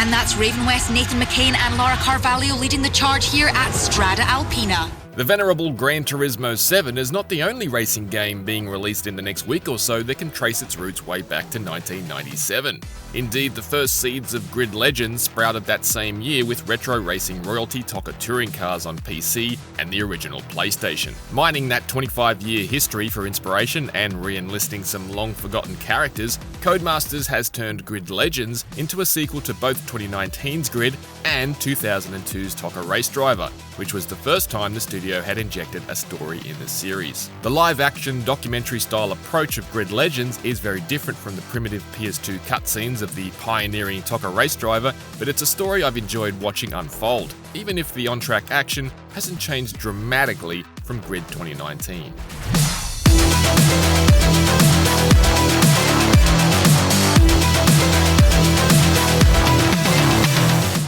And that's Raven West, Nathan McCain and Laura Carvalho leading the charge here at Strada Alpina. The venerable Gran Turismo 7 is not the only racing game being released in the next week or so that can trace its roots way back to 1997. Indeed, the first seeds of Grid Legends sprouted that same year with retro racing royalty TOCA touring cars on PC and the original PlayStation. Mining that 25-year history for inspiration and re-enlisting some long-forgotten characters, Codemasters has turned Grid Legends into a sequel to both 2019's Grid and 2002's TOCA Race Driver, which was the first time the studio had injected a story in the series. The live-action documentary-style approach of Grid Legends is very different from the primitive PS2 cutscenes of the pioneering TOCA Race Driver, but it's a story I've enjoyed watching unfold, even if the on-track action hasn't changed dramatically from Grid 2019.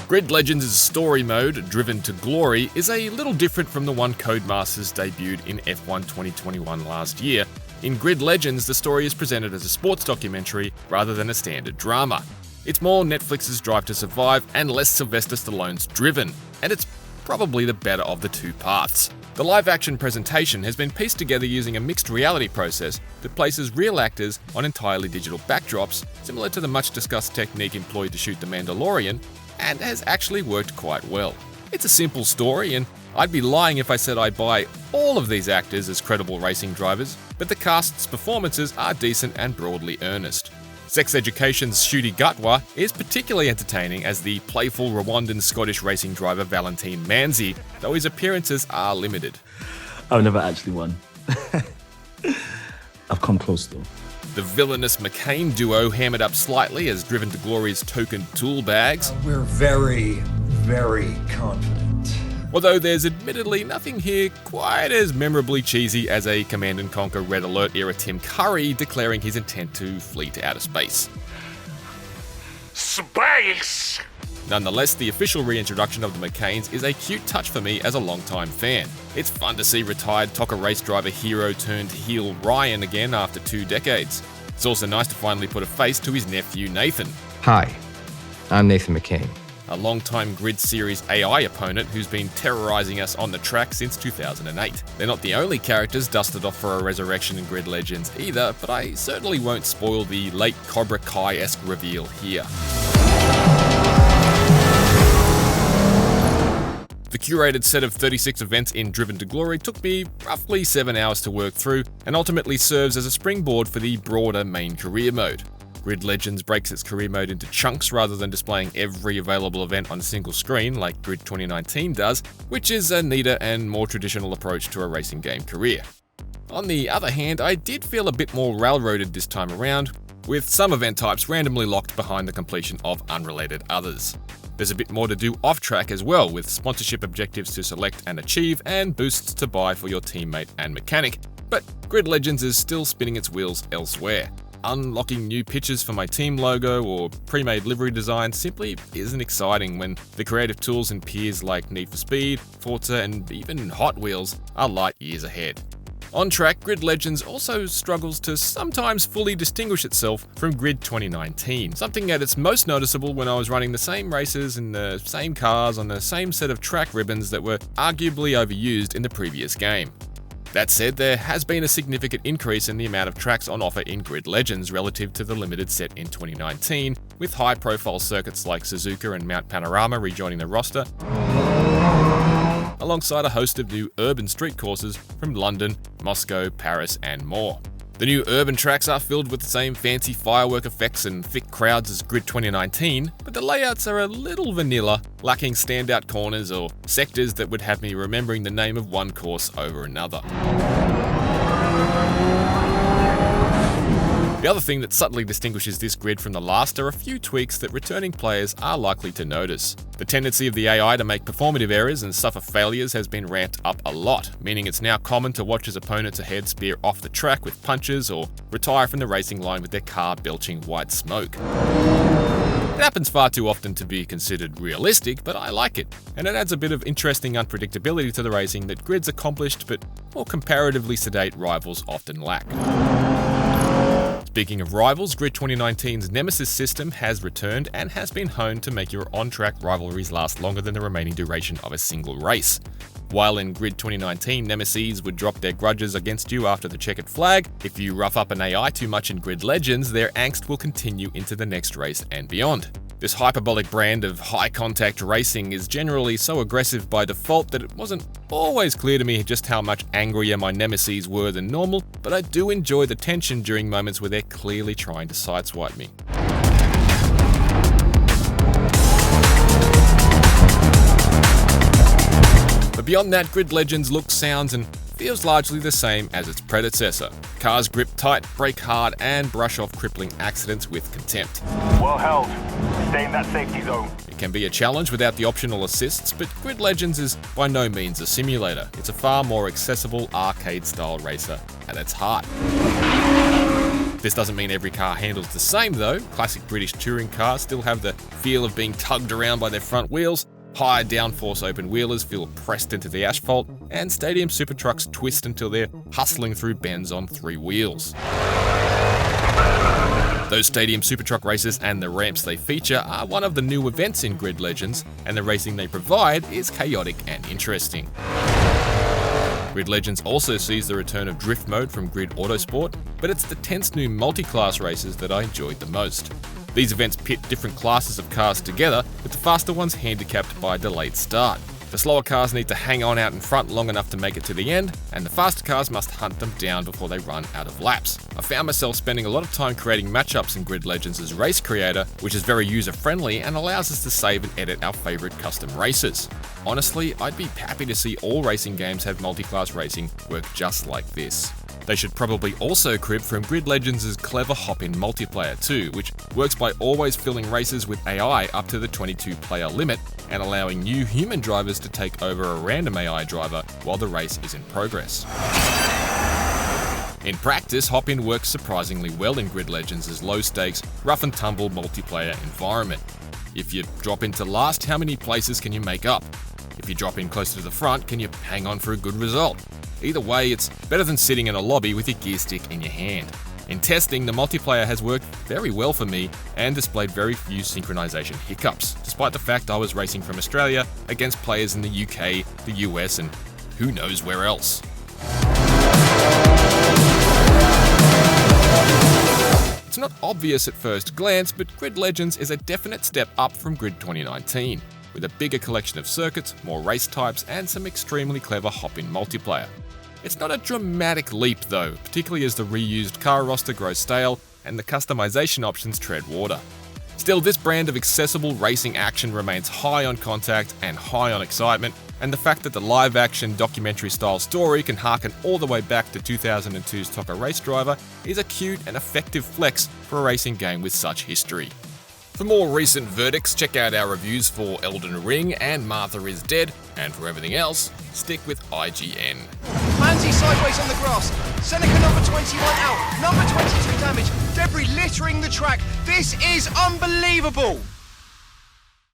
Grid Legends' story mode, Driven to Glory, is a little different from the one Codemasters debuted in F1 2021 last year. In Grid Legends, the story is presented as a sports documentary rather than a standard drama. It's more Netflix's Drive to Survive and less Sylvester Stallone's Driven, and it's probably the better of the two paths. The live-action presentation has been pieced together using a mixed reality process that places real actors on entirely digital backdrops, similar to the much-discussed technique employed to shoot The Mandalorian, and has actually worked quite well. It's a simple story, and I'd be lying if I said I buy all of these actors as credible racing drivers, but the cast's performances are decent and broadly earnest. Sex Education's Ncuti Gatwa is particularly entertaining as the playful Rwandan Scottish racing driver Valentine Manzi, though his appearances are limited. I've never actually won. I've come close though. The villainous McCain duo hammered up slightly as Driven to Glory's token tool bags. We're very, very confident. Although there's admittedly nothing here quite as memorably cheesy as a Command & Conquer Red Alert era Tim Curry declaring his intent to flee to outer space. Space! Nonetheless, the official reintroduction of the McCains is a cute touch for me as a longtime fan. It's fun to see retired TOCA Race Driver hero turned heel Ryan again after 2 decades. It's also nice to finally put a face to his nephew Nathan. Hi, I'm Nathan McCain. A long-time Grid Series AI opponent who's been terrorizing us on the track since 2008. They're not the only characters dusted off for a resurrection in Grid Legends either, but I certainly won't spoil the late Cobra Kai-esque reveal here. The curated set of 36 events in Driven to Glory took me roughly 7 hours to work through and ultimately serves as a springboard for the broader main career mode. Grid Legends breaks its career mode into chunks rather than displaying every available event on a single screen like Grid 2019 does, which is a neater and more traditional approach to a racing game career. On the other hand, I did feel a bit more railroaded this time around, with some event types randomly locked behind the completion of unrelated others. There's a bit more to do off-track as well, with sponsorship objectives to select and achieve and boosts to buy for your teammate and mechanic, but Grid Legends is still spinning its wheels elsewhere. Unlocking new pictures for my team logo or pre-made livery design simply isn't exciting when the creative tools in peers like Need for Speed, Forza, and even Hot Wheels are light years ahead. On track, Grid Legends also struggles to sometimes fully distinguish itself from Grid 2019, something that it's most noticeable when I was running the same races in the same cars on the same set of track ribbons that were arguably overused in the previous game. That said, there has been a significant increase in the amount of tracks on offer in Grid Legends relative to the limited set in 2019, with high-profile circuits like Suzuka and Mount Panorama rejoining the roster, alongside a host of new urban street courses from London, Moscow, Paris, and more. The new urban tracks are filled with the same fancy firework effects and thick crowds as Grid 2019, but the layouts are a little vanilla, lacking standout corners or sectors that would have me remembering the name of one course over another. The other thing that subtly distinguishes this grid from the last are a few tweaks that returning players are likely to notice. The tendency of the AI to make performative errors and suffer failures has been ramped up a lot, meaning it's now common to watch as opponents ahead spear off the track with punches or retire from the racing line with their car belching white smoke. It happens far too often to be considered realistic, but I like it, and it adds a bit of interesting unpredictability to the racing that Grid's accomplished but more comparatively sedate rivals often lack. Speaking of rivals, Grid 2019's Nemesis system has returned and has been honed to make your on-track rivalries last longer than the remaining duration of a single race. While in Grid 2019, Nemesis would drop their grudges against you after the checkered flag, if you rough up an AI too much in Grid Legends, their angst will continue into the next race and beyond. This hyperbolic brand of high-contact racing is generally so aggressive by default that it wasn't always clear to me just how much angrier my nemesis were than normal, but I do enjoy the tension during moments where they're clearly trying to sideswipe me. But beyond that, Grid Legends looks, sounds, and feels largely the same as its predecessor. Cars grip tight, brake hard, and brush off crippling accidents with contempt. Well held. Stay in that safety zone. It can be a challenge without the optional assists, but Grid Legends is by no means a simulator. It's a far more accessible arcade-style racer at its heart. This doesn't mean every car handles the same though. Classic British touring cars still have the feel of being tugged around by their front wheels. High downforce open wheelers feel pressed into the asphalt, and stadium super trucks twist until they're hustling through bends on three wheels. Those stadium super truck races and the ramps they feature are one of the new events in Grid Legends, and the racing they provide is chaotic and interesting. Grid Legends also sees the return of drift mode from Grid Autosport, but it's the tense new multi-class races that I enjoyed the most. These events pit different classes of cars together, with the faster ones handicapped by a delayed start. The slower cars need to hang on out in front long enough to make it to the end, and the faster cars must hunt them down before they run out of laps. I found myself spending a lot of time creating matchups in Grid Legends as race creator, which is very user-friendly and allows us to save and edit our favourite custom races. Honestly, I'd be happy to see all racing games have multi-class racing work just like this. They should probably also crib from Grid Legends' clever hop-in multiplayer too, which works by always filling races with AI up to the 22-player limit and allowing new human drivers to take over a random AI driver while the race is in progress. In practice, hop-in works surprisingly well in Grid Legends' low-stakes, rough-and-tumble multiplayer environment. If you drop into last, how many places can you make up? If you drop in closer to the front, can you hang on for a good result? Either way, it's better than sitting in a lobby with your gear stick in your hand. In testing, the multiplayer has worked very well for me and displayed very few synchronization hiccups, despite the fact I was racing from Australia against players in the UK, the US, and who knows where else. It's not obvious at first glance, but Grid Legends is a definite step up from Grid 2019, with a bigger collection of circuits, more race types, and some extremely clever hop-in multiplayer. It's not a dramatic leap though, particularly as the reused car roster grows stale and the customization options tread water. Still, this brand of accessible racing action remains high on contact and high on excitement, and the fact that the live-action documentary-style story can harken all the way back to 2002's TOCA Race Driver is a cute and effective flex for a racing game with such history. For more recent verdicts, check out our reviews for Elden Ring and Martha is Dead, and for everything else, stick with IGN. Manzi sideways on the grass. Seneca number 21 out. Number 22 damage. Debris littering the track. This is unbelievable.